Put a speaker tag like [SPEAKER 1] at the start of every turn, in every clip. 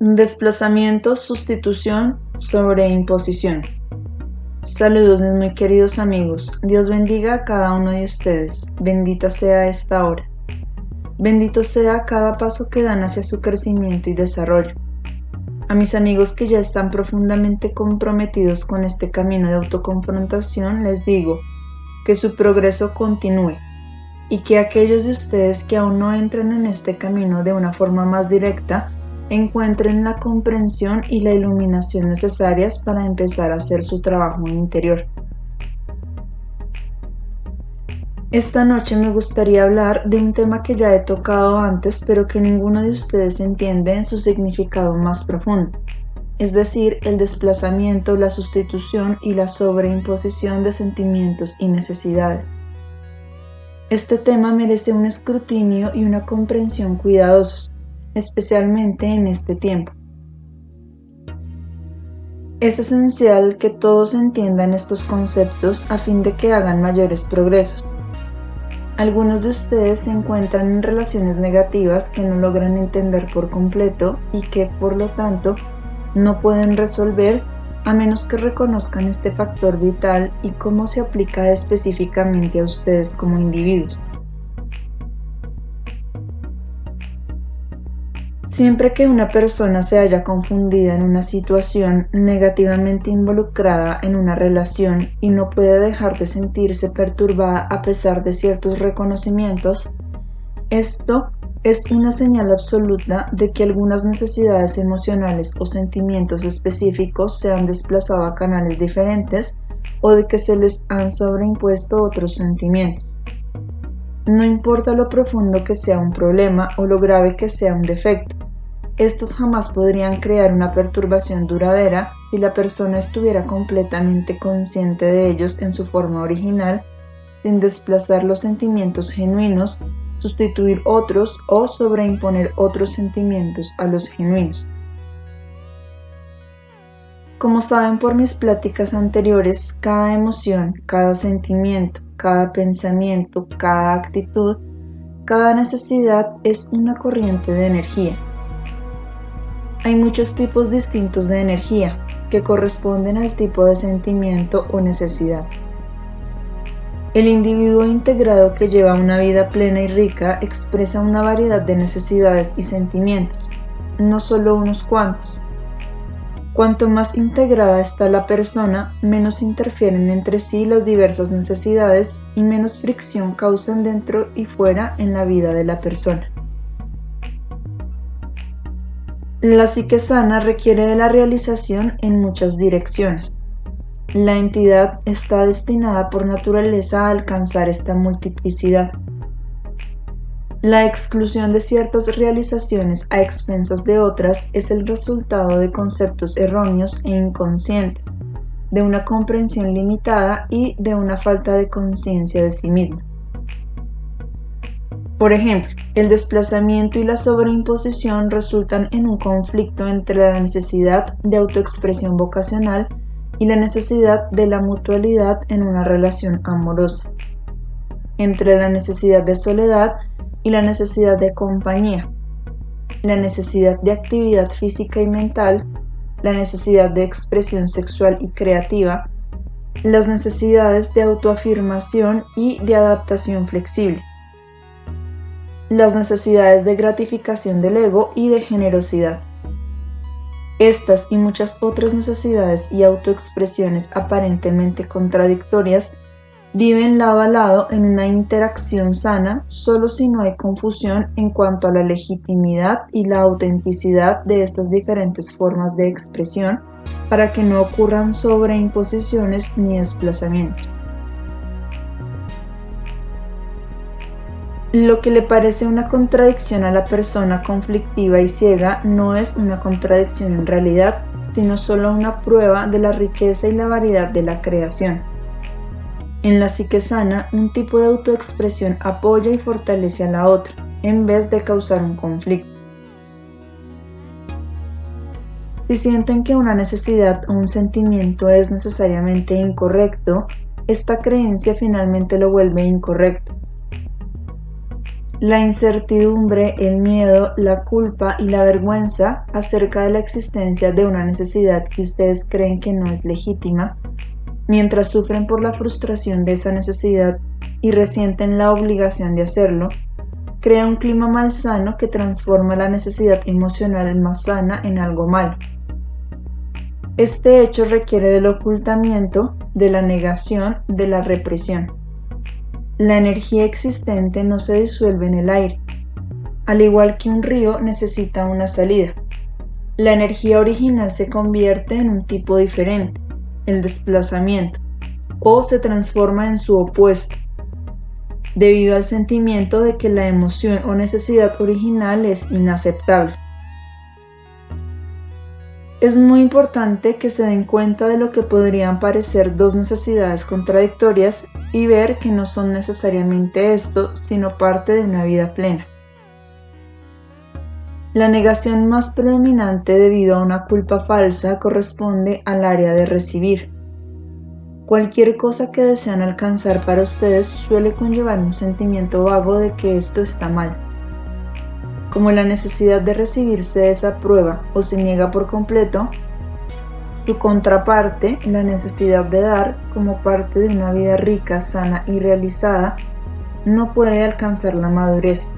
[SPEAKER 1] Desplazamiento, sustitución, sobreimposición. Saludos mis muy queridos amigos, Dios bendiga a cada uno de ustedes, bendita sea esta hora. Bendito sea cada paso que dan hacia su crecimiento y desarrollo. A mis amigos que ya están profundamente comprometidos con este camino de autoconfrontación les digo que su progreso continúe y que aquellos de ustedes que aún no entran en este camino de una forma más directa encuentren la comprensión y la iluminación necesarias para empezar a hacer su trabajo interior. Esta noche me gustaría hablar de un tema que ya he tocado antes, pero que ninguno de ustedes entiende en su significado más profundo, es decir, el desplazamiento, la sustitución y la sobreimposición de sentimientos y necesidades. Este tema merece un escrutinio y una comprensión cuidadosos, especialmente en este tiempo. Es esencial que todos entiendan estos conceptos a fin de que hagan mayores progresos. Algunos de ustedes se encuentran en relaciones negativas que no logran entender por completo y que, por lo tanto, no pueden resolver a menos que reconozcan este factor vital y cómo se aplica específicamente a ustedes como individuos. Siempre que una persona se haya confundida en una situación, negativamente involucrada en una relación y no puede dejar de sentirse perturbada a pesar de ciertos reconocimientos, esto es una señal absoluta de que algunas necesidades emocionales o sentimientos específicos se han desplazado a canales diferentes o de que se les han sobreimpuesto otros sentimientos. No importa lo profundo que sea un problema o lo grave que sea un defecto, estos jamás podrían crear una perturbación duradera si la persona estuviera completamente consciente de ellos en su forma original, sin desplazar los sentimientos genuinos, sustituir otros o sobreimponer otros sentimientos a los genuinos. Como saben por mis pláticas anteriores, cada emoción, cada sentimiento, cada pensamiento, cada actitud, cada necesidad es una corriente de energía. Hay muchos tipos distintos de energía que corresponden al tipo de sentimiento o necesidad. El individuo integrado que lleva una vida plena y rica expresa una variedad de necesidades y sentimientos, no solo unos cuantos. Cuanto más integrada está la persona, menos interfieren entre sí las diversas necesidades y menos fricción causan dentro y fuera en la vida de la persona. La psique sana requiere de la realización en muchas direcciones. La entidad está destinada por naturaleza a alcanzar esta multiplicidad. La exclusión de ciertas realizaciones a expensas de otras es el resultado de conceptos erróneos e inconscientes, de una comprensión limitada y de una falta de conciencia de sí misma. Por ejemplo, el desplazamiento y la sobreimposición resultan en un conflicto entre la necesidad de autoexpresión vocacional y la necesidad de la mutualidad en una relación amorosa, entre la necesidad de soledad y la necesidad de compañía, la necesidad de actividad física y mental, la necesidad de expresión sexual y creativa, las necesidades de autoafirmación y de adaptación flexible, las necesidades de gratificación del ego y de generosidad. Estas y muchas otras necesidades y autoexpresiones aparentemente contradictorias viven lado a lado en una interacción sana solo si no hay confusión en cuanto a la legitimidad y la autenticidad de estas diferentes formas de expresión para que no ocurran sobreimposiciones ni desplazamientos. Lo que le parece una contradicción a la persona conflictiva y ciega no es una contradicción en realidad, sino solo una prueba de la riqueza y la variedad de la creación. En la psique sana, un tipo de autoexpresión apoya y fortalece a la otra, en vez de causar un conflicto. Si sienten que una necesidad o un sentimiento es necesariamente incorrecto, esta creencia finalmente lo vuelve incorrecto. La incertidumbre, el miedo, la culpa y la vergüenza acerca de la existencia de una necesidad que ustedes creen que no es legítima, mientras sufren por la frustración de esa necesidad y resienten la obligación de hacerlo, crea un clima malsano que transforma la necesidad emocional más sana en algo malo. Este hecho requiere del ocultamiento, de la negación, de la represión. La energía existente no se disuelve en el aire. Al igual que un río necesita una salida. La energía original se convierte en un tipo diferente, el desplazamiento, o se transforma en su opuesto, debido al sentimiento de que la emoción o necesidad original es inaceptable. Es muy importante que se den cuenta de lo que podrían parecer dos necesidades contradictorias y ver que no son necesariamente esto, sino parte de una vida plena. La negación más predominante debido a una culpa falsa corresponde al área de recibir. Cualquier cosa que desean alcanzar para ustedes suele conllevar un sentimiento vago de que esto está mal. Como la necesidad de recibir se desaprueba o se niega por completo, su contraparte, la necesidad de dar, como parte de una vida rica, sana y realizada, no puede alcanzar la madurez.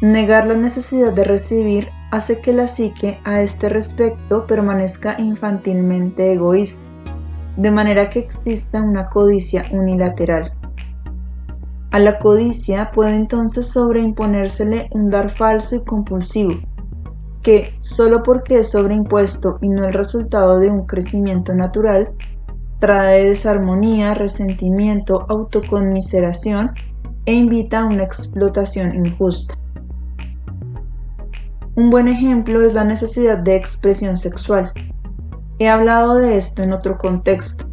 [SPEAKER 1] Negar la necesidad de recibir hace que la psique a este respecto permanezca infantilmente egoísta, de manera que exista una codicia unilateral. A la codicia puede entonces sobreimponérsele un dar falso y compulsivo, que, solo porque es sobreimpuesto y no el resultado de un crecimiento natural, trae desarmonía, resentimiento, autoconmiseración e invita a una explotación injusta. Un buen ejemplo es la necesidad de expresión sexual. He hablado de esto en otro contexto.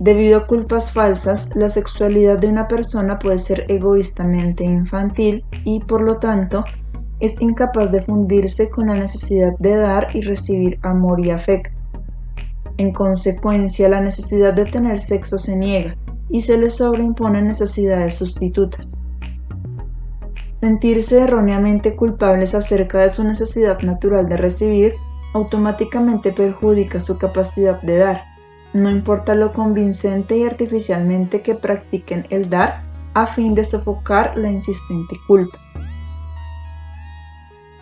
[SPEAKER 1] Debido a culpas falsas, la sexualidad de una persona puede ser egoístamente infantil y, por lo tanto, es incapaz de fundirse con la necesidad de dar y recibir amor y afecto. En consecuencia, la necesidad de tener sexo se niega y se le sobreimponen necesidades sustitutas. Sentirse erróneamente culpables acerca de su necesidad natural de recibir automáticamente perjudica su capacidad de dar. No importa lo convincente y artificialmente que practiquen el dar a fin de sofocar la insistente culpa.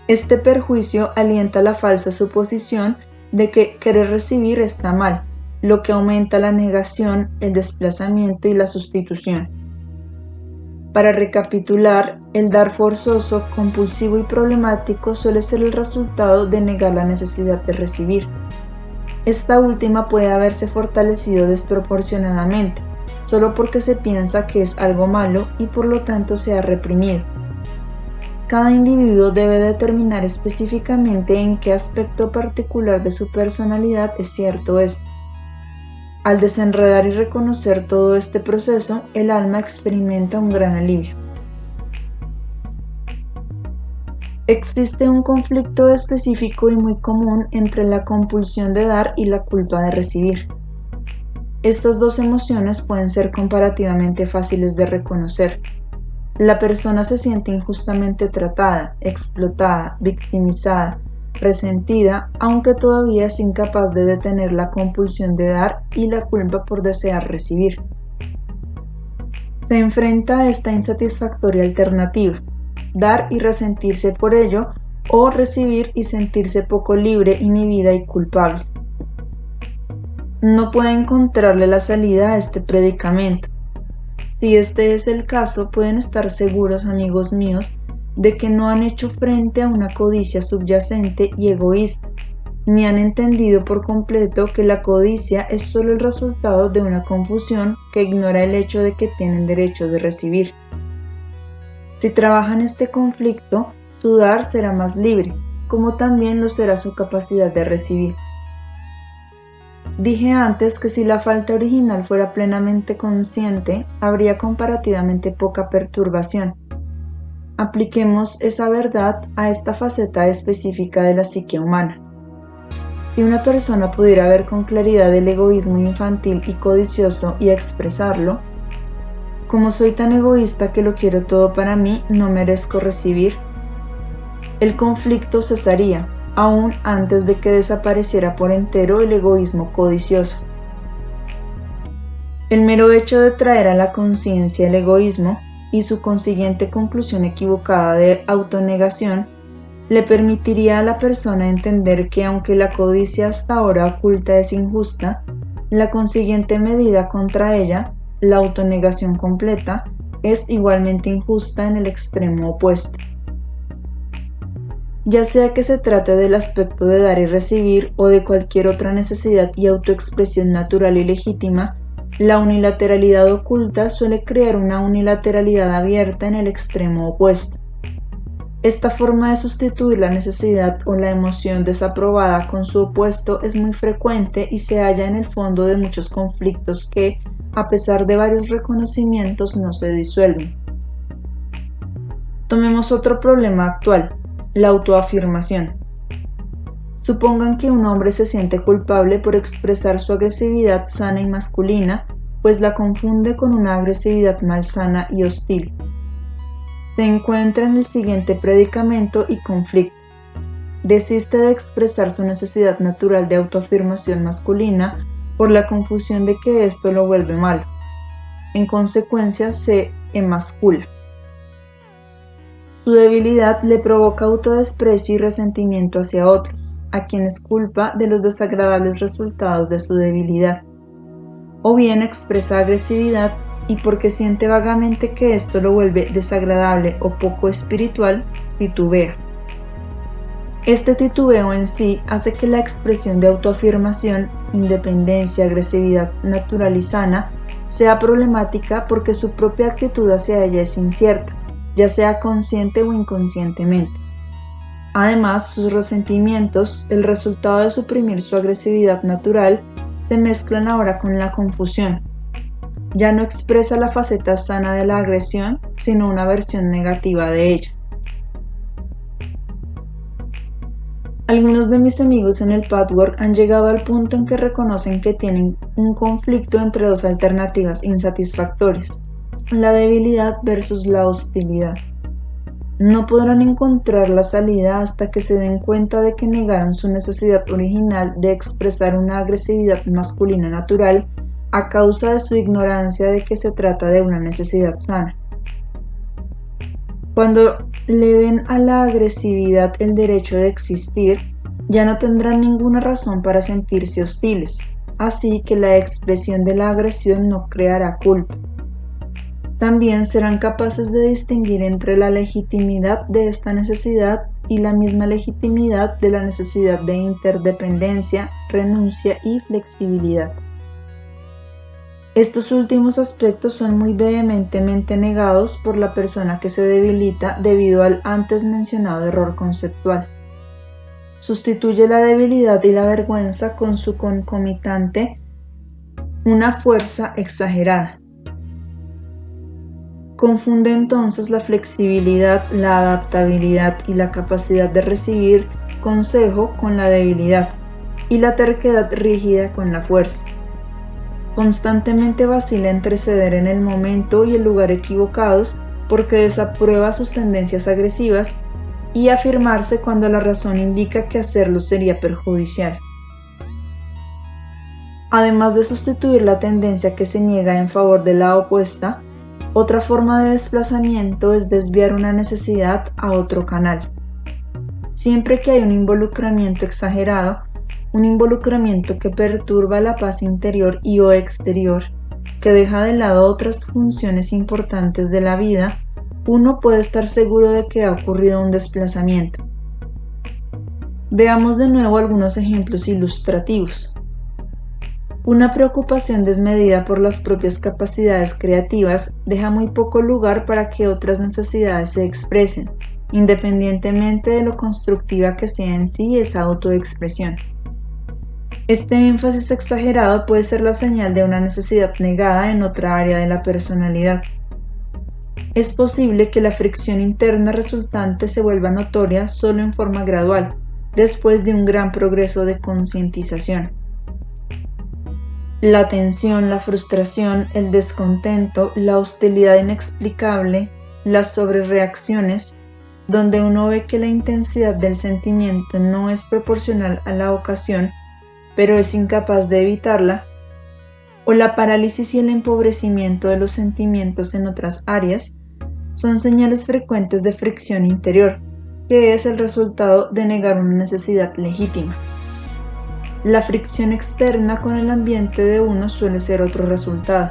[SPEAKER 1] Este perjuicio alienta la falsa suposición de que querer recibir está mal, lo que aumenta la negación, el desplazamiento y la sustitución. Para recapitular, el dar forzoso, compulsivo y problemático suele ser el resultado de negar la necesidad de recibir. Esta última puede haberse fortalecido desproporcionadamente, solo porque se piensa que es algo malo y por lo tanto se ha reprimido. Cada individuo debe determinar específicamente en qué aspecto particular de su personalidad es cierto esto. Al desenredar y reconocer todo este proceso, el alma experimenta un gran alivio. Existe un conflicto específico y muy común entre la compulsión de dar y la culpa de recibir. Estas dos emociones pueden ser comparativamente fáciles de reconocer. La persona se siente injustamente tratada, explotada, victimizada, resentida, aunque todavía es incapaz de detener la compulsión de dar y la culpa por desear recibir. Se enfrenta a esta insatisfactoria alternativa, dar y resentirse por ello, o recibir y sentirse poco libre, inhibida y culpable. No puede encontrarle la salida a este predicamento. Si este es el caso, pueden estar seguros, amigos míos, de que no han hecho frente a una codicia subyacente y egoísta, ni han entendido por completo que la codicia es solo el resultado de una confusión que ignora el hecho de que tienen derecho de recibir. Si trabajan este conflicto, su dar será más libre, como también lo será su capacidad de recibir. Dije antes que si la falta original fuera plenamente consciente, habría comparativamente poca perturbación. Apliquemos esa verdad a esta faceta específica de la psique humana. Si una persona pudiera ver con claridad el egoísmo infantil y codicioso y expresarlo, Como soy tan egoísta que lo quiero todo para mí, no merezco recibir. El conflicto cesaría, aún antes de que desapareciera por entero el egoísmo codicioso. El mero hecho de traer a la conciencia el egoísmo y su consiguiente conclusión equivocada de autonegación le permitiría a la persona entender que aunque la codicia hasta ahora oculta es injusta, la consiguiente medida contra ella, la autonegación completa, es igualmente injusta en el extremo opuesto. Ya sea que se trate del aspecto de dar y recibir o de cualquier otra necesidad y autoexpresión natural y legítima, la unilateralidad oculta suele crear una unilateralidad abierta en el extremo opuesto. Esta forma de sustituir la necesidad o la emoción desaprobada con su opuesto es muy frecuente y se halla en el fondo de muchos conflictos que, a pesar de varios reconocimientos, no se disuelven. Tomemos otro problema actual, la autoafirmación. Supongan que un hombre se siente culpable por expresar su agresividad sana y masculina, pues la confunde con una agresividad malsana y hostil. Se encuentra en el siguiente predicamento y conflicto. Desiste de expresar su necesidad natural de autoafirmación masculina por la confusión de que esto lo vuelve malo. En consecuencia, se emascula. Su debilidad le provoca autodesprecio y resentimiento hacia otros, a quienes culpa de los desagradables resultados de su debilidad. O bien expresa agresividad y porque siente vagamente que esto lo vuelve desagradable o poco espiritual, titubea. Este titubeo en sí hace que la expresión de autoafirmación, independencia, agresividad natural y sana sea problemática porque su propia actitud hacia ella es incierta, ya sea consciente o inconscientemente. Además, sus resentimientos, el resultado de suprimir su agresividad natural, se mezclan ahora con la confusión. Ya no expresa la faceta sana de la agresión, sino una versión negativa de ella. Algunos de mis amigos en el Pathwork han llegado al punto en que reconocen que tienen un conflicto entre dos alternativas insatisfactorias, la debilidad versus la hostilidad. No podrán encontrar la salida hasta que se den cuenta de que negaron su necesidad original de expresar una agresividad masculina natural a causa de su ignorancia de que se trata de una necesidad sana. Cuando le den a la agresividad el derecho de existir, ya no tendrán ninguna razón para sentirse hostiles, así que la expresión de la agresión no creará culpa. También serán capaces de distinguir entre la legitimidad de esta necesidad y la misma legitimidad de la necesidad de interdependencia, renuncia y flexibilidad. Estos últimos aspectos son muy vehementemente negados por la persona que se debilita debido al antes mencionado error conceptual. Sustituye la debilidad y la vergüenza con su concomitante, una fuerza exagerada. Confunde entonces la flexibilidad, la adaptabilidad y la capacidad de recibir consejo con la debilidad y la terquedad rígida con la fuerza. Constantemente vacila entre ceder en el momento y el lugar equivocados porque desaprueba sus tendencias agresivas y afirmarse cuando la razón indica que hacerlo sería perjudicial. Además de sustituir la tendencia que se niega en favor de la opuesta, otra forma de desplazamiento es desviar una necesidad a otro canal. Siempre que hay un involucramiento exagerado, un involucramiento que perturba la paz interior y o exterior, que deja de lado otras funciones importantes de la vida, uno puede estar seguro de que ha ocurrido un desplazamiento. Veamos de nuevo algunos ejemplos ilustrativos. Una preocupación desmedida por las propias capacidades creativas deja muy poco lugar para que otras necesidades se expresen, independientemente de lo constructiva que sea en sí esa autoexpresión. Este énfasis exagerado puede ser la señal de una necesidad negada en otra área de la personalidad. Es posible que la fricción interna resultante se vuelva notoria solo en forma gradual, después de un gran progreso de concientización. La tensión, la frustración, el descontento, la hostilidad inexplicable, las sobrereacciones, donde uno ve que la intensidad del sentimiento no es proporcional a la ocasión, pero es incapaz de evitarla, o la parálisis y el empobrecimiento de los sentimientos en otras áreas, son señales frecuentes de fricción interior, que es el resultado de negar una necesidad legítima. La fricción externa con el ambiente de uno suele ser otro resultado.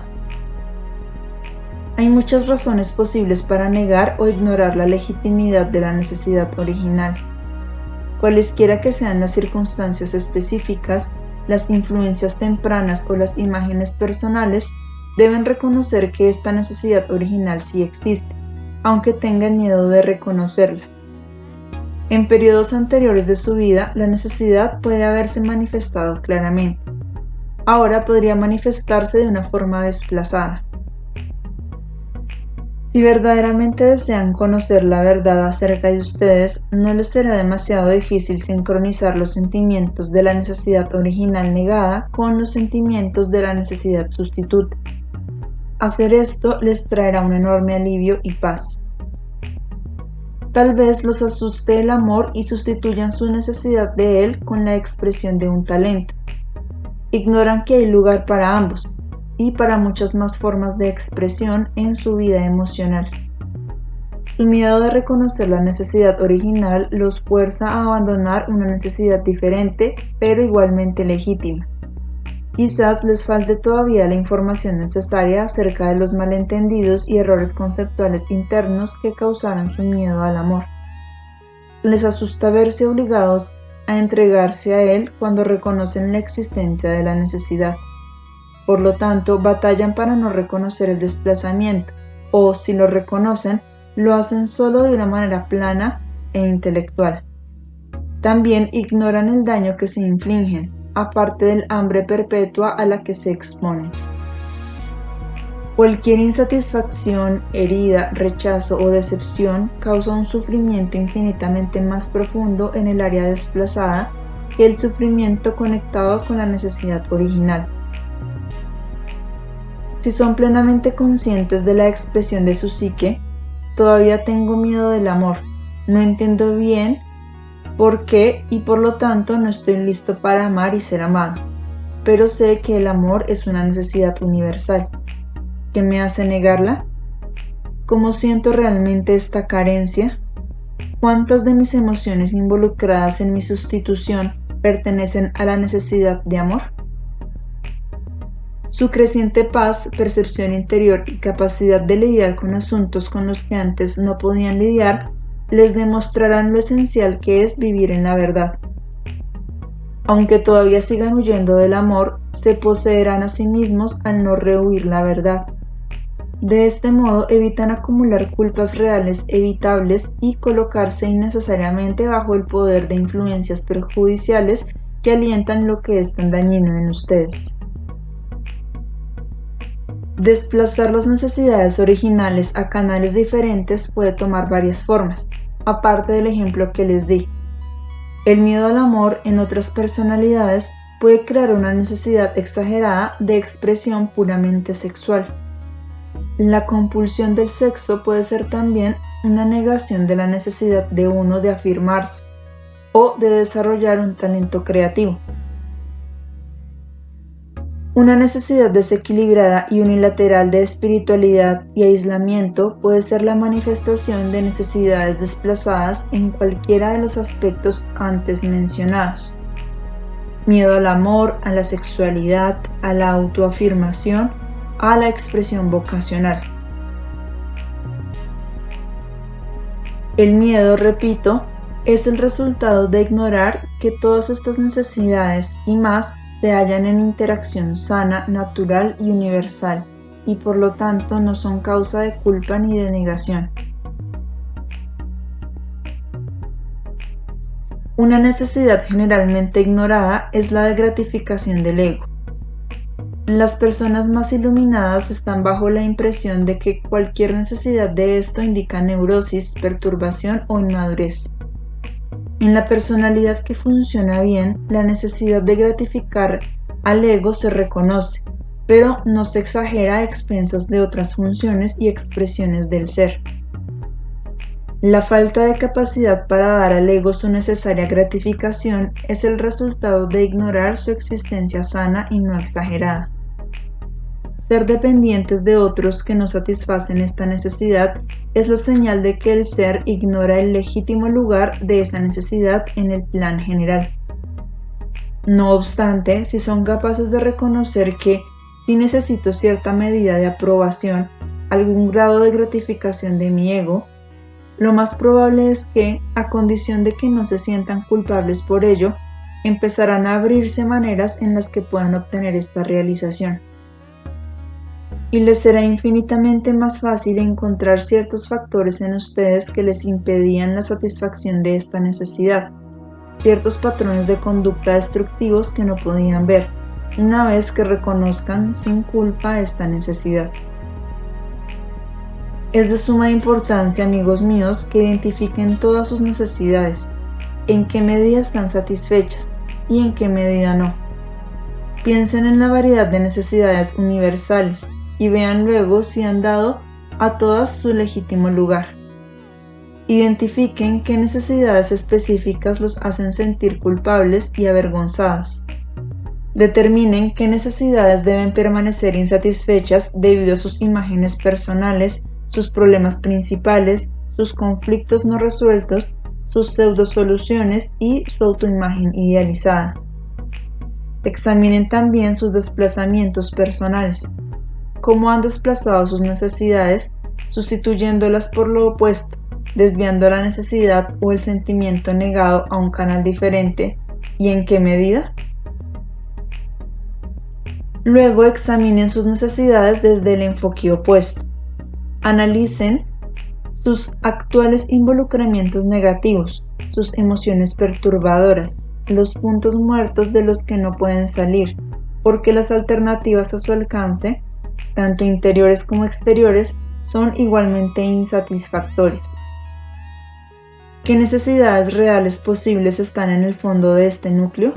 [SPEAKER 1] Hay muchas razones posibles para negar o ignorar la legitimidad de la necesidad original. Cualesquiera que sean las circunstancias específicas, las influencias tempranas o las imágenes personales, deben reconocer que esta necesidad original sí existe, aunque tengan miedo de reconocerla. En periodos anteriores de su vida, la necesidad puede haberse manifestado claramente. Ahora podría manifestarse de una forma desplazada. Si verdaderamente desean conocer la verdad acerca de ustedes, no les será demasiado difícil sincronizar los sentimientos de la necesidad original negada con los sentimientos de la necesidad sustituta. Hacer esto les traerá un enorme alivio y paz. Tal vez los asuste el amor y sustituyan su necesidad de él con la expresión de un talento. Ignoran que hay lugar para ambos y para muchas más formas de expresión en su vida emocional. Su miedo de reconocer la necesidad original los fuerza a abandonar una necesidad diferente, pero igualmente legítima. Quizás les falte todavía la información necesaria acerca de los malentendidos y errores conceptuales internos que causaron su miedo al amor. Les asusta verse obligados a entregarse a él cuando reconocen la existencia de la necesidad. Por lo tanto, batallan para no reconocer el desplazamiento, o si lo reconocen, lo hacen solo de una manera plana e intelectual. También ignoran el daño que se infligen, aparte del hambre perpetua a la que se exponen. Cualquier insatisfacción, herida, rechazo o decepción causa un sufrimiento infinitamente más profundo en el área desplazada que el sufrimiento conectado con la necesidad original. Si son plenamente conscientes de la expresión de su psique, todavía tengo miedo del amor, no entiendo bien por qué y por lo tanto no estoy listo para amar y ser amado, pero sé que el amor es una necesidad universal. ¿Qué me hace negarla? ¿Cómo siento realmente esta carencia? ¿Cuántas de mis emociones involucradas en mi sustitución pertenecen a la necesidad de amor? Su creciente paz, percepción interior y capacidad de lidiar con asuntos con los que antes no podían lidiar les demostrarán lo esencial que es vivir en la verdad. Aunque todavía sigan huyendo del amor, se poseerán a sí mismos al no rehuir la verdad. De este modo evitan acumular culpas reales evitables y colocarse innecesariamente bajo el poder de influencias perjudiciales que alientan lo que es tan dañino en ustedes. Desplazar las necesidades originales a canales diferentes puede tomar varias formas, aparte del ejemplo que les di. El miedo al amor en otras personalidades puede crear una necesidad exagerada de expresión puramente sexual. La compulsión del sexo puede ser también una negación de la necesidad de uno de afirmarse o de desarrollar un talento creativo. Una necesidad desequilibrada y unilateral de espiritualidad y aislamiento puede ser la manifestación de necesidades desplazadas en cualquiera de los aspectos antes mencionados. Miedo al amor, a la sexualidad, a la autoafirmación, a la expresión vocacional. El miedo, repito, es el resultado de ignorar que todas estas necesidades y más se hallan en interacción sana, natural y universal, y por lo tanto no son causa de culpa ni de negación. Una necesidad generalmente ignorada es la de gratificación del ego. Las personas más iluminadas están bajo la impresión de que cualquier necesidad de esto indica neurosis, perturbación o inmadurez. En la personalidad que funciona bien, la necesidad de gratificar Al ego se reconoce, pero no se exagera a expensas de otras funciones y expresiones del ser. La falta de capacidad para dar al ego su necesaria gratificación es el resultado de ignorar su existencia sana y no exagerada. Ser dependientes de otros que no satisfacen esta necesidad es la señal de que el ser ignora el legítimo lugar de esa necesidad en el plan general. No obstante, si son capaces de reconocer que si necesito cierta medida de aprobación, algún grado de gratificación de mi ego, lo más probable es que, a condición de que no se sientan culpables por ello, empezarán a abrirse maneras en las que puedan obtener esta realización. Y les será infinitamente más fácil encontrar ciertos factores en ustedes que les impedían la satisfacción de esta necesidad, ciertos patrones de conducta destructivos que no podían ver, una vez que reconozcan sin culpa esta necesidad. Es de suma importancia, amigos míos, que identifiquen todas sus necesidades, en qué medida están satisfechas y en qué medida no. Piensen en la variedad de necesidades universales y vean luego si han dado a todas su legítimo lugar. Identifiquen qué necesidades específicas los hacen sentir culpables y avergonzados. Determinen qué necesidades deben permanecer insatisfechas debido a sus imágenes personales, sus problemas principales, sus conflictos no resueltos, sus pseudosoluciones y su autoimagen idealizada. Examinen también sus desplazamientos personales. Cómo han desplazado sus necesidades, sustituyéndolas por lo opuesto, desviando la necesidad o el sentimiento negado a un canal diferente, y en qué medida. Luego examinen sus necesidades desde el enfoque opuesto. Analicen sus actuales involucramientos negativos, sus emociones perturbadoras, los puntos muertos de los que no pueden salir, porque las alternativas a su alcance, tanto interiores como exteriores, son igualmente insatisfactorias. ¿Qué necesidades reales posibles están en el fondo de este núcleo?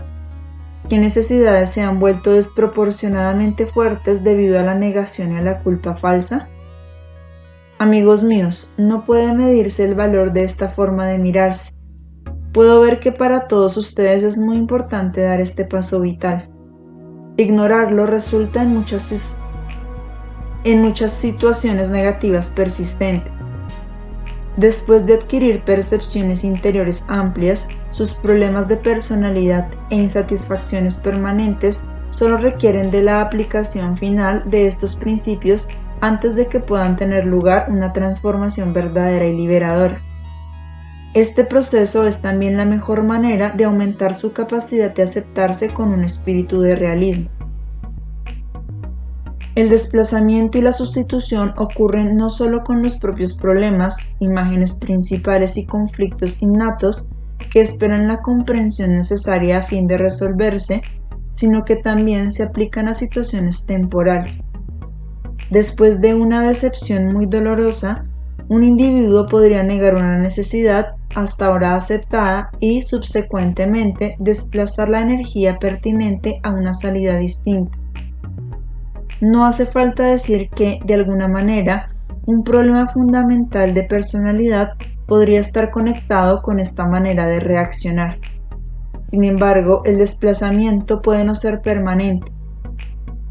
[SPEAKER 1] ¿Qué necesidades se han vuelto desproporcionadamente fuertes debido a la negación y a la culpa falsa? Amigos míos, no puede medirse el valor de esta forma de mirarse. Puedo ver que para todos ustedes es muy importante dar este paso vital. Ignorarlo resulta en muchas situaciones negativas persistentes. Después de adquirir percepciones interiores amplias, sus problemas de personalidad e insatisfacciones permanentes solo requieren de la aplicación final de estos principios antes de que puedan tener lugar una transformación verdadera y liberadora. Este proceso es también la mejor manera de aumentar su capacidad de aceptarse con un espíritu de realismo. El desplazamiento y la sustitución ocurren no solo con los propios problemas, imágenes principales y conflictos innatos que esperan la comprensión necesaria a fin de resolverse, sino que también se aplican a situaciones temporales. Después de una decepción muy dolorosa, un individuo podría negar una necesidad hasta ahora aceptada y, subsecuentemente, desplazar la energía pertinente a una salida distinta. No hace falta decir que, de alguna manera, un problema fundamental de personalidad podría estar conectado con esta manera de reaccionar. Sin embargo, el desplazamiento puede no ser permanente.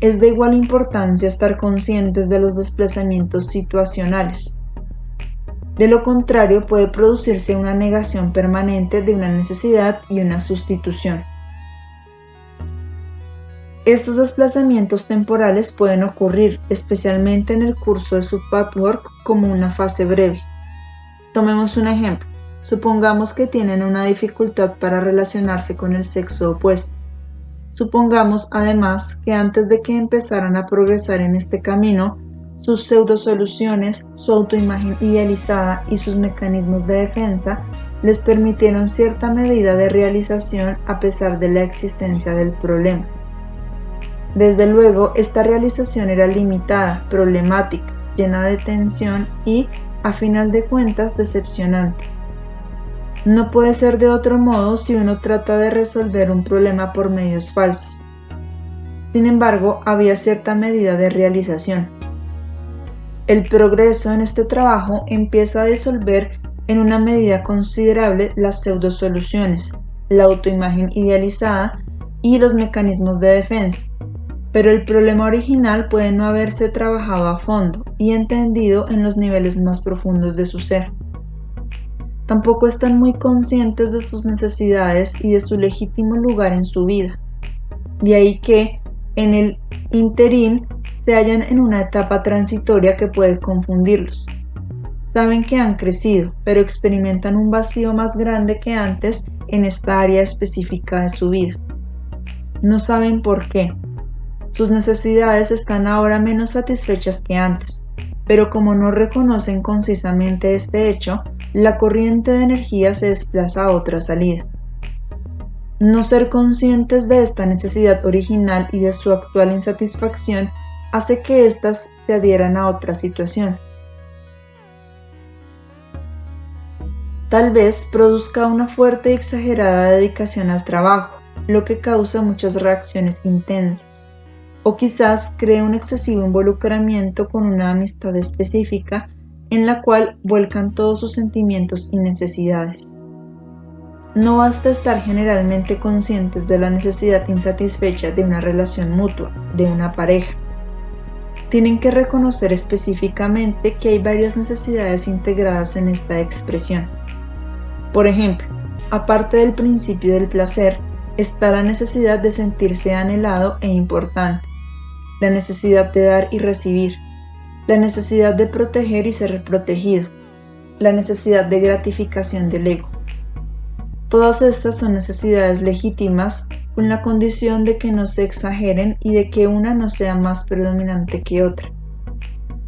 [SPEAKER 1] Es de igual importancia estar conscientes de los desplazamientos situacionales. De lo contrario, puede producirse una negación permanente de una necesidad y una sustitución. Estos desplazamientos temporales pueden ocurrir, especialmente en el curso de su patchwork, como una fase breve. Tomemos un ejemplo. Supongamos que tienen una dificultad para relacionarse con el sexo opuesto. Supongamos, además, que antes de que empezaran a progresar en este camino, sus pseudosoluciones, su autoimagen idealizada y sus mecanismos de defensa les permitieron cierta medida de realización a pesar de la existencia del problema. Desde luego, esta realización era limitada, problemática, llena de tensión y, a final de cuentas, decepcionante. No puede ser de otro modo si uno trata de resolver un problema por medios falsos. Sin embargo, había cierta medida de realización. El progreso en este trabajo empieza a disolver en una medida considerable las pseudosoluciones, la autoimagen idealizada y los mecanismos de defensa, pero el problema original puede no haberse trabajado a fondo y entendido en los niveles más profundos de su ser. Tampoco están muy conscientes de sus necesidades y de su legítimo lugar en su vida. De ahí que, en el ínterin, se hallan en una etapa transitoria que puede confundirlos. Saben que han crecido, pero experimentan un vacío más grande que antes en esta área específica de su vida. No saben por qué. Sus necesidades están ahora menos satisfechas que antes, pero como no reconocen concisamente este hecho, la corriente de energía se desplaza a otra salida. No ser conscientes de esta necesidad original y de su actual insatisfacción hace que éstas se adhieran a otra situación. Tal vez produzca una fuerte y exagerada dedicación al trabajo, lo que causa muchas reacciones intensas, o quizás cree un excesivo involucramiento con una amistad específica en la cual vuelcan todos sus sentimientos y necesidades. No basta estar generalmente conscientes de la necesidad insatisfecha de una relación mutua, de una pareja. Tienen que reconocer específicamente que hay varias necesidades integradas en esta expresión. Por ejemplo, aparte del principio del placer, está la necesidad de sentirse anhelado e importante, la necesidad de dar y recibir, la necesidad de proteger y ser protegido, la necesidad de gratificación del ego. Todas estas son necesidades legítimas con la condición de que no se exageren y de que una no sea más predominante que otra.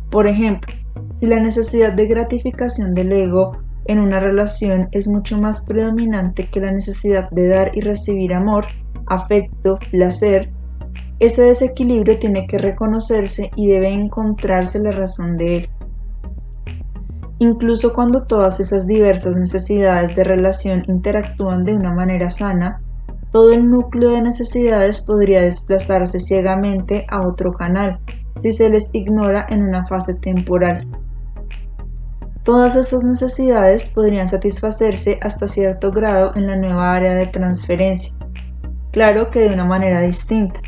[SPEAKER 1] Por ejemplo, si la necesidad de gratificación del ego en una relación es mucho más predominante que la necesidad de dar y recibir amor, afecto, placer, ese desequilibrio tiene que reconocerse y debe encontrarse la razón de él. Incluso cuando todas esas diversas necesidades de relación interactúan de una manera sana, todo el núcleo de necesidades podría desplazarse ciegamente a otro canal si se les ignora en una fase temporal. Todas estas necesidades podrían satisfacerse hasta cierto grado en la nueva área de transferencia, claro que de una manera distinta.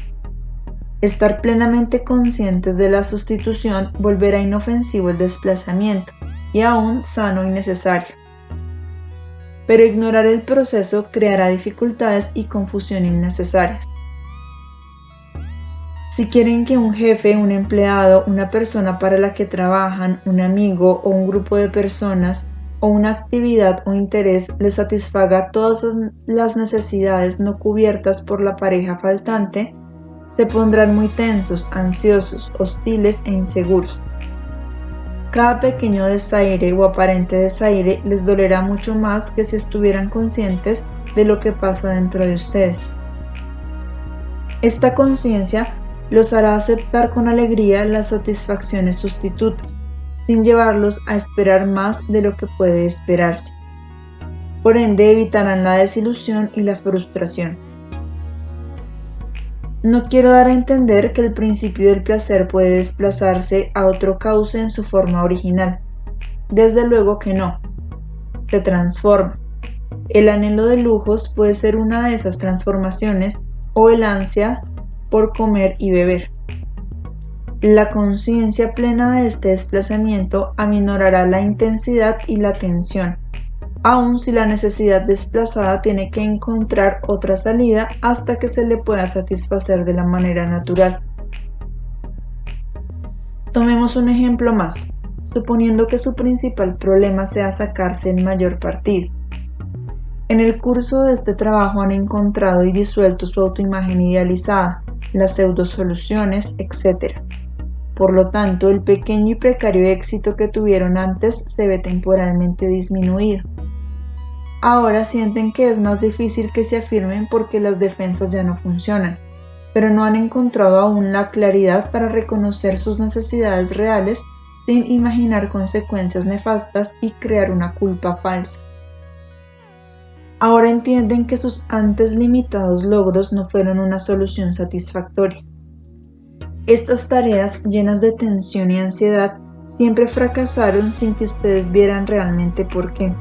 [SPEAKER 1] Estar plenamente conscientes de la sustitución volverá inofensivo el desplazamiento y aún sano y necesario. Pero ignorar el proceso creará dificultades y confusión innecesarias. Si quieren que un jefe, un empleado, una persona para la que trabajan, un amigo o un grupo de personas o una actividad o interés les satisfaga todas las necesidades no cubiertas por la pareja faltante, se pondrán muy tensos, ansiosos, hostiles e inseguros. Cada pequeño desaire o aparente desaire les dolerá mucho más que si estuvieran conscientes de lo que pasa dentro de ustedes. Esta conciencia los hará aceptar con alegría las satisfacciones sustitutas, sin llevarlos a esperar más de lo que puede esperarse. Por ende, evitarán la desilusión y la frustración. No quiero dar a entender que el principio del placer puede desplazarse a otro cauce en su forma original. Desde luego que no. Se transforma. El anhelo de lujos puede ser una de esas transformaciones o el ansia por comer y beber. La conciencia plena de este desplazamiento aminorará la intensidad y la tensión, aun si la necesidad desplazada tiene que encontrar otra salida hasta que se le pueda satisfacer de la manera natural. Tomemos un ejemplo más, suponiendo que su principal problema sea sacarse el mayor partido. En el curso de este trabajo han encontrado y disuelto su autoimagen idealizada, las pseudosoluciones, etc. Por lo tanto, el pequeño y precario éxito que tuvieron antes se ve temporalmente disminuido. Ahora sienten que es más difícil que se afirmen porque las defensas ya no funcionan, pero no han encontrado aún la claridad para reconocer sus necesidades reales sin imaginar consecuencias nefastas y crear una culpa falsa. Ahora entienden que sus antes limitados logros no fueron una solución satisfactoria. Estas tareas llenas de tensión y ansiedad siempre fracasaron sin que ustedes vieran realmente por qué.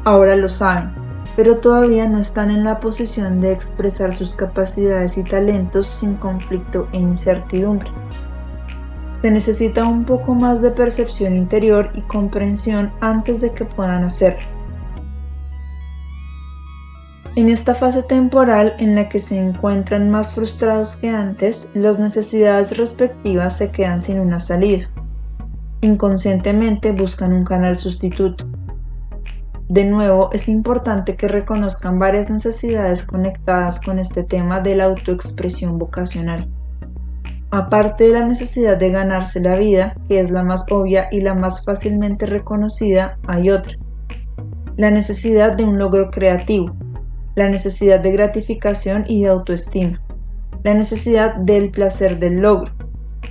[SPEAKER 1] Ahora lo saben, pero todavía no están en la posición de expresar sus capacidades y talentos sin conflicto e incertidumbre. Se necesita un poco más de percepción interior y comprensión antes de que puedan hacerlo. En esta fase temporal en la que se encuentran más frustrados que antes, las necesidades respectivas se quedan sin una salida. Inconscientemente buscan un canal sustituto. De nuevo, es importante que reconozcan varias necesidades conectadas con este tema de la autoexpresión vocacional. Aparte de la necesidad de ganarse la vida, que es la más obvia y la más fácilmente reconocida, hay otras. La necesidad de un logro creativo, la necesidad de gratificación y de autoestima, la necesidad del placer del logro,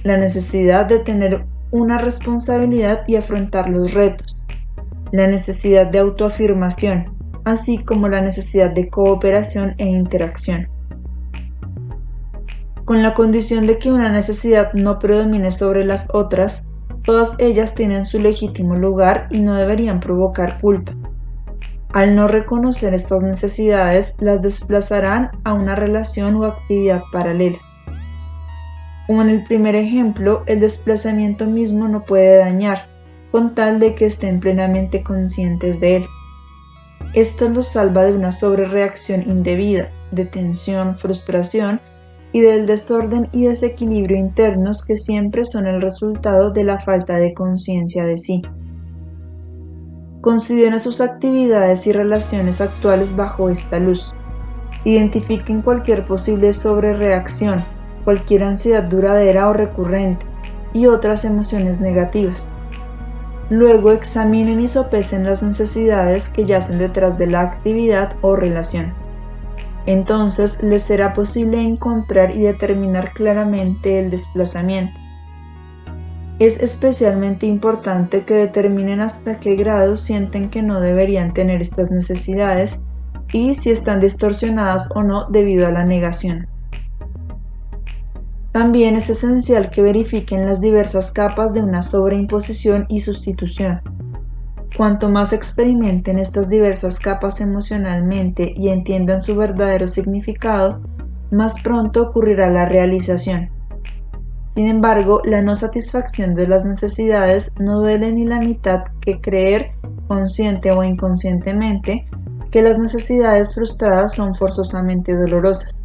[SPEAKER 1] la necesidad de tener una responsabilidad y afrontar los retos, la necesidad de autoafirmación, así como la necesidad de cooperación e interacción. Con la condición de que una necesidad no predomine sobre las otras, todas ellas tienen su legítimo lugar y no deberían provocar culpa. Al no reconocer estas necesidades, las desplazarán a una relación o actividad paralela. Como en el primer ejemplo, el desplazamiento mismo no puede dañar, con tal de que estén plenamente conscientes de él. Esto los salva de una sobrereacción indebida, de tensión, frustración y del desorden y desequilibrio internos que siempre son el resultado de la falta de conciencia de sí. Consideren sus actividades y relaciones actuales bajo esta luz. Identifiquen cualquier posible sobrereacción, cualquier ansiedad duradera o recurrente y otras emociones negativas. Luego examinen y sopesen las necesidades que yacen detrás de la actividad o relación. Entonces les será posible encontrar y determinar claramente el desplazamiento. Es especialmente importante que determinen hasta qué grado sienten que no deberían tener estas necesidades y si están distorsionadas o no debido a la negación. También es esencial que verifiquen las diversas capas de una sobreimposición y sustitución. Cuanto más experimenten estas diversas capas emocionalmente y entiendan su verdadero significado, más pronto ocurrirá la realización. Sin embargo, la no satisfacción de las necesidades no duele ni la mitad que creer, consciente o inconscientemente, que las necesidades frustradas son forzosamente dolorosas.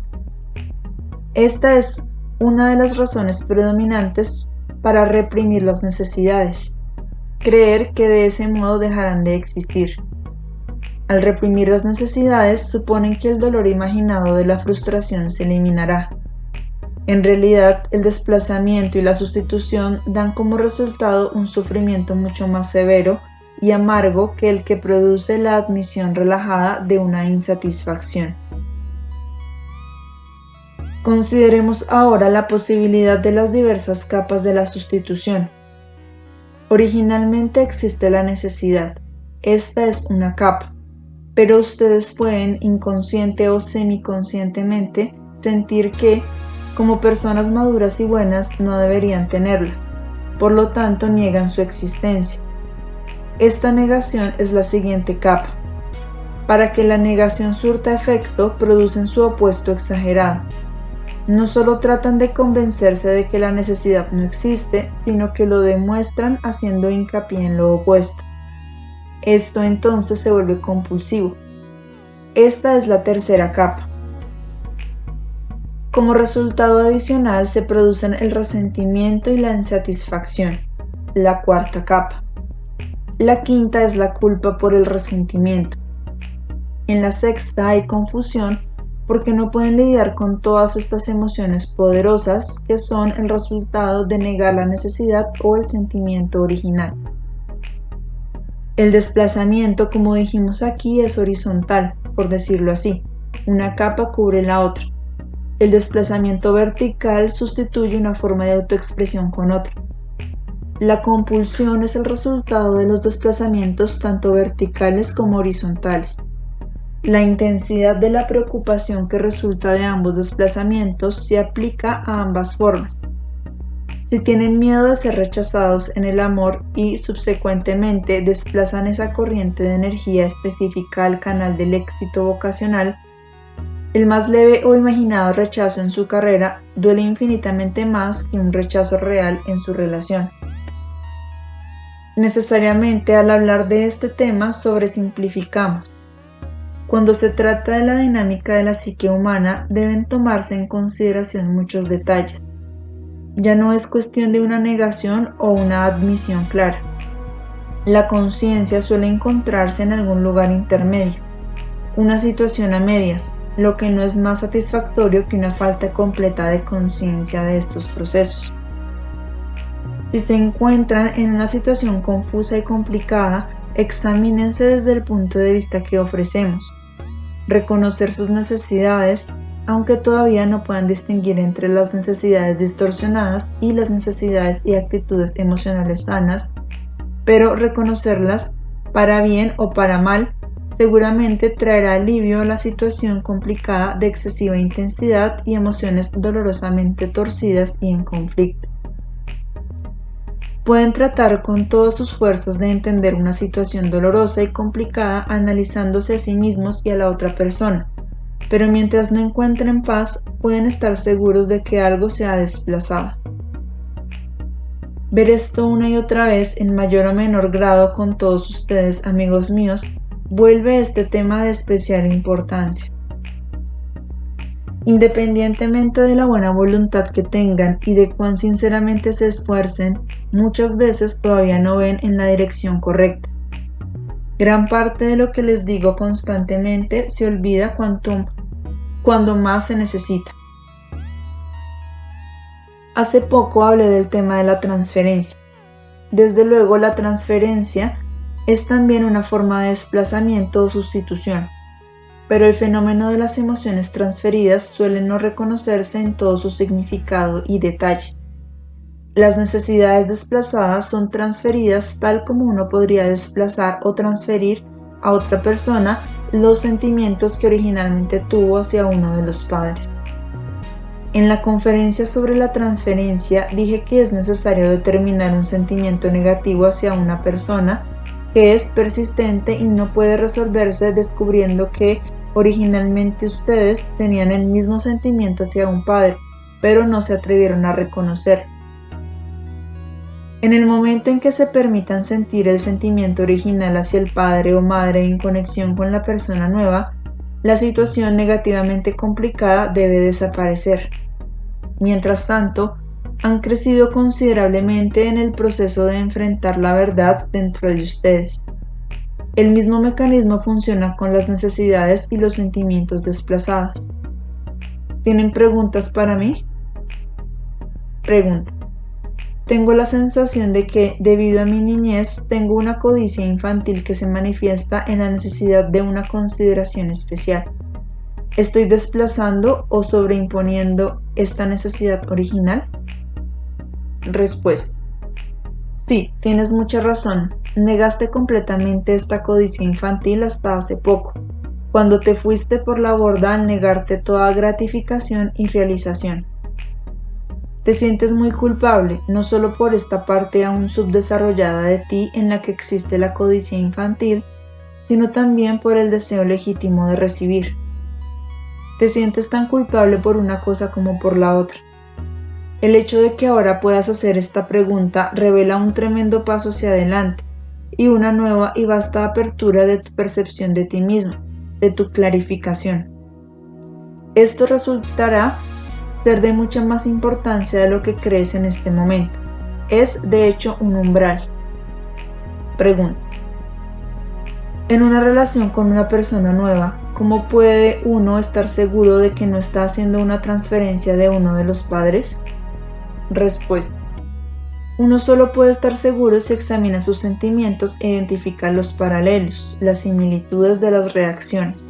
[SPEAKER 1] Esta es una de las razones predominantes para reprimir las necesidades, creer que de ese modo dejarán de existir. Al reprimir las necesidades, suponen que el dolor imaginado de la frustración se eliminará. En realidad, el desplazamiento y la sustitución dan como resultado un sufrimiento mucho más severo y amargo que el que produce la admisión relajada de una insatisfacción. Consideremos ahora la posibilidad de las diversas capas de la sustitución. Originalmente existe la necesidad. Esta es una capa, pero ustedes pueden, inconsciente o semiconscientemente, sentir que, como personas maduras y buenas, no deberían tenerla. Por lo tanto, niegan su existencia. Esta negación es la siguiente capa. Para que la negación surta efecto, producen su opuesto exagerado. No solo tratan de convencerse de que la necesidad no existe, sino que lo demuestran haciendo hincapié en lo opuesto. Esto entonces se vuelve compulsivo. Esta es la tercera capa. Como resultado adicional se producen el resentimiento y la insatisfacción, la cuarta capa. La quinta es la culpa por el resentimiento. En la sexta hay confusión porque no pueden lidiar con todas estas emociones poderosas que son el resultado de negar la necesidad o el sentimiento original. El desplazamiento, como dijimos aquí, es horizontal, por decirlo así. Una capa cubre la otra. El desplazamiento vertical sustituye una forma de autoexpresión con otra. La compulsión es el resultado de los desplazamientos tanto verticales como horizontales. La intensidad de la preocupación que resulta de ambos desplazamientos se aplica a ambas formas. Si tienen miedo de ser rechazados en el amor y subsecuentemente desplazan esa corriente de energía específica al canal del éxito vocacional, el más leve o imaginado rechazo en su carrera duele infinitamente más que un rechazo real en su relación. Necesariamente al hablar de este tema sobresimplificamos. Cuando se trata de la dinámica de la psique humana deben tomarse en consideración muchos detalles. Ya no es cuestión de una negación o una admisión clara. La conciencia suele encontrarse en algún lugar intermedio, una situación a medias, lo que no es más satisfactorio que una falta completa de conciencia de estos procesos. Si se encuentran en una situación confusa y complicada, examínense desde el punto de vista que ofrecemos. Reconocer sus necesidades, aunque todavía no puedan distinguir entre las necesidades distorsionadas y las necesidades y actitudes emocionales sanas, pero reconocerlas, para bien o para mal, seguramente traerá alivio a la situación complicada de excesiva intensidad y emociones dolorosamente torcidas y en conflicto. Pueden tratar con todas sus fuerzas de entender una situación dolorosa y complicada analizándose a sí mismos y a la otra persona, pero mientras no encuentren paz, pueden estar seguros de que algo se ha desplazado. Ver esto una y otra vez en mayor o menor grado con todos ustedes, amigos míos, vuelve este tema de especial importancia. Independientemente de la buena voluntad que tengan y de cuán sinceramente se esfuercen, muchas veces todavía no ven en la dirección correcta. Gran parte de lo que les digo constantemente se olvida cuando más se necesita. Hace poco hablé del tema de la transferencia. Desde luego, la transferencia es también una forma de desplazamiento o sustitución, pero el fenómeno de las emociones transferidas suele no reconocerse en todo su significado y detalle. Las necesidades desplazadas son transferidas tal como uno podría desplazar o transferir a otra persona los sentimientos que originalmente tuvo hacia uno de los padres. En la conferencia sobre la transferencia dije que es necesario determinar un sentimiento negativo hacia una persona que es persistente y no puede resolverse descubriendo que originalmente ustedes tenían el mismo sentimiento hacia un padre, pero no se atrevieron a reconocer. En el momento en que se permitan sentir el sentimiento original hacia el padre o madre en conexión con la persona nueva, la situación negativamente complicada debe desaparecer. Mientras tanto, han crecido considerablemente en el proceso de enfrentar la verdad dentro de ustedes. El mismo mecanismo funciona con las necesidades y los sentimientos desplazados. ¿Tienen preguntas para mí? Pregunta. Tengo la sensación de que, debido a mi niñez, tengo una codicia infantil que se manifiesta en la necesidad de una consideración especial. ¿Estoy desplazando o sobreimponiendo esta necesidad original? Respuesta. Sí, tienes mucha razón. Negaste completamente esta codicia infantil hasta hace poco, cuando te fuiste por la borda al negarte toda gratificación y realización. Te sientes muy culpable, no solo por esta parte aún subdesarrollada de ti en la que existe la codicia infantil, sino también por el deseo legítimo de recibir. Te sientes tan culpable por una cosa como por la otra. El hecho de que ahora puedas hacer esta pregunta revela un tremendo paso hacia adelante y una nueva y vasta apertura de tu percepción de ti mismo, de tu clarificación. Esto resultará ser de mucha más importancia de lo que crees en este momento. Es, de hecho, un umbral. Pregunta. En una relación con una persona nueva, ¿cómo puede uno estar seguro de que no está haciendo una transferencia de uno de los padres? Respuesta. Uno solo puede estar seguro si examina sus sentimientos e identifica los paralelos, las similitudes de las reacciones.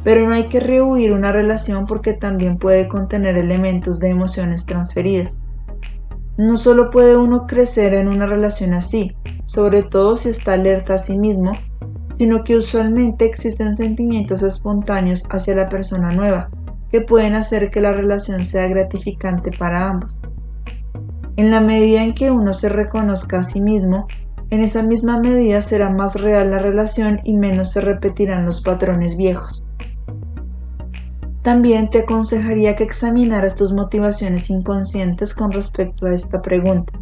[SPEAKER 1] Pero no hay que rehuir una relación porque también puede contener elementos de emociones transferidas. No solo puede uno crecer en una relación así, sobre todo si está alerta a sí mismo, sino que usualmente existen sentimientos espontáneos hacia la persona nueva, que pueden hacer que la relación sea gratificante para ambos. En la medida en que uno se reconozca a sí mismo, en esa misma medida será más real la relación y menos se repetirán los patrones viejos. También te aconsejaría que examinaras tus motivaciones inconscientes con respecto a esta pregunta.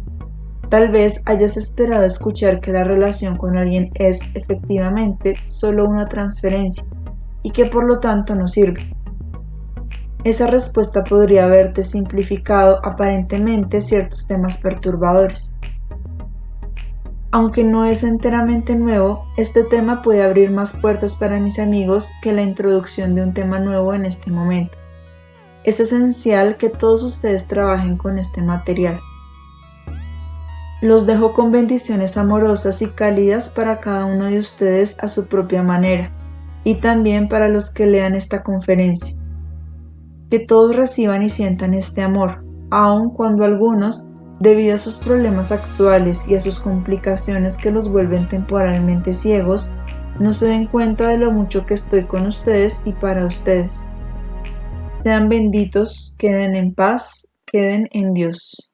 [SPEAKER 1] Tal vez hayas esperado escuchar que la relación con alguien es efectivamente solo una transferencia y que por lo tanto no sirve. Esa respuesta podría haberte simplificado aparentemente ciertos temas perturbadores. Aunque no es enteramente nuevo, este tema puede abrir más puertas para mis amigos que la introducción de un tema nuevo en este momento. Es esencial que todos ustedes trabajen con este material. Los dejo con bendiciones amorosas y cálidas para cada uno de ustedes a su propia manera, y también para los que lean esta conferencia. Que todos reciban y sientan este amor, aun cuando algunos, debido a sus problemas actuales y a sus complicaciones que los vuelven temporalmente ciegos, no se den cuenta de lo mucho que estoy con ustedes y para ustedes. Sean benditos, queden en paz, queden en Dios.